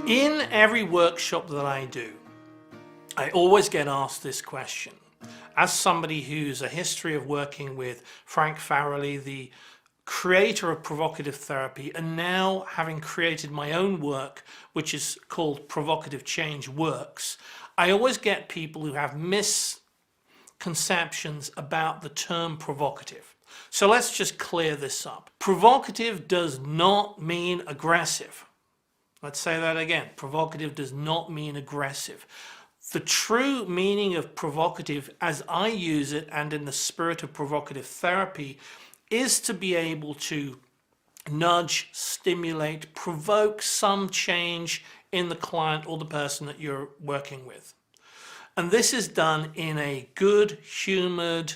In every workshop that I do, I always get asked this question. As somebody who's a history of working with Frank Farrelly, the creator of provocative therapy, and now having created my own work, which is called Provocative Change Works, I always get people who have misconceptions about the term provocative. So let's just clear this up. Provocative does not mean aggressive. Let's say that again. Provocative does not mean aggressive. The true meaning of provocative, as I use it and in the spirit of provocative therapy, is to be able to nudge, stimulate, provoke some change in the client or the person that you're working with. And this is done in a good, humored,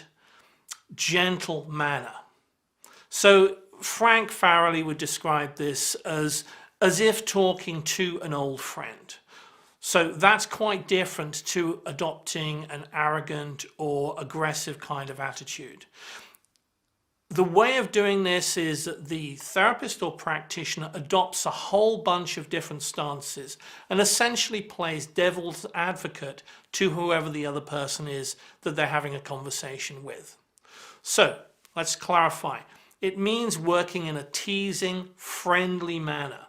gentle manner. So Frank Farrelly would describe this as if talking to an old friend. So that's quite different to adopting an arrogant or aggressive kind of attitude. The way of doing this is that the therapist or practitioner adopts a whole bunch of different stances and essentially plays devil's advocate to whoever the other person is that they're having a conversation with. So let's clarify. It means working in a teasing, friendly manner.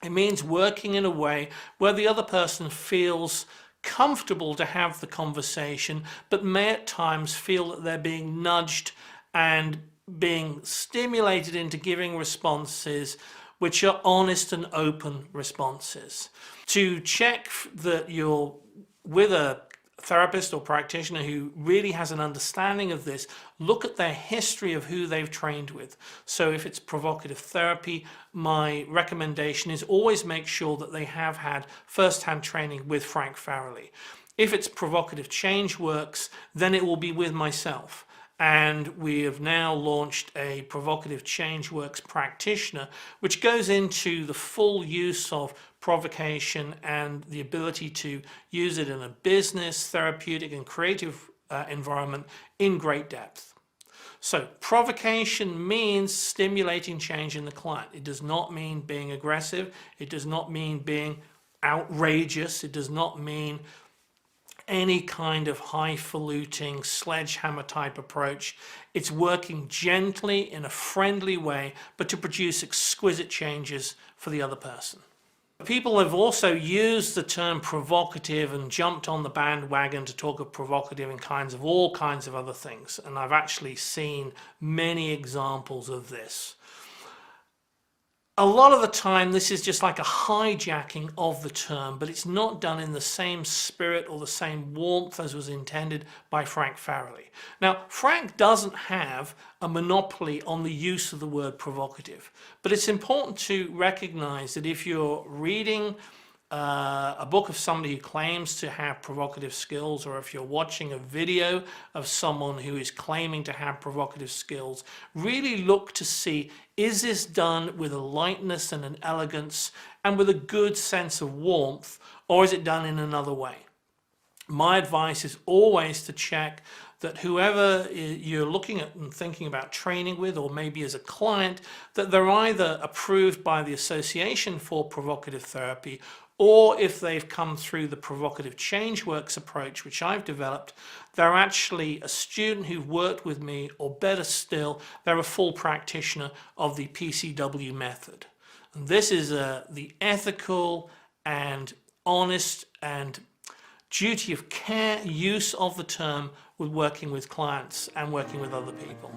It means working in a way where the other person feels comfortable to have the conversation, but may at times feel that they're being nudged and being stimulated into giving responses which are honest and open responses. To check that you're with a therapist or practitioner who really has an understanding of this, look at their history of who they've trained with. So if it's provocative therapy, my recommendation is always make sure that they have had first-hand training with Frank Farrelly. If it's provocative change works, then it will be with myself. And we have now launched a provocative change works practitioner, which goes into the full use of provocation and the ability to use it in a business, therapeutic and creative environment in great depth. So provocation means stimulating change in the client. It does not mean being aggressive. It does not mean being outrageous. It does not mean any kind of highfalutin sledgehammer type approach. It's working gently in a friendly way, but to produce exquisite changes for the other person. People have also used the term provocative and jumped on the bandwagon to talk of provocative in all kinds of other things. And I've actually seen many examples of this. A lot of the time, this is just like a hijacking of the term, but it's not done in the same spirit or the same warmth as was intended by Frank Farrelly. Now, Frank doesn't have a monopoly on the use of the word provocative, but it's important to recognize that if you're reading a book of somebody who claims to have provocative skills, or if you're watching a video of someone who is claiming to have provocative skills, really look to see, is this done with a lightness and an elegance and with a good sense of warmth, or is it done in another way? My advice is always to check that whoever you're looking at and thinking about training with, or maybe as a client, that they're either approved by the Association for Provocative Therapy, or if they've come through the Provocative Change Works approach, which I've developed, they're actually a student who've worked with me, or better still, they're a full practitioner of the PCW method. And this is the ethical and honest and duty of care use of the term with working with clients and working with other people.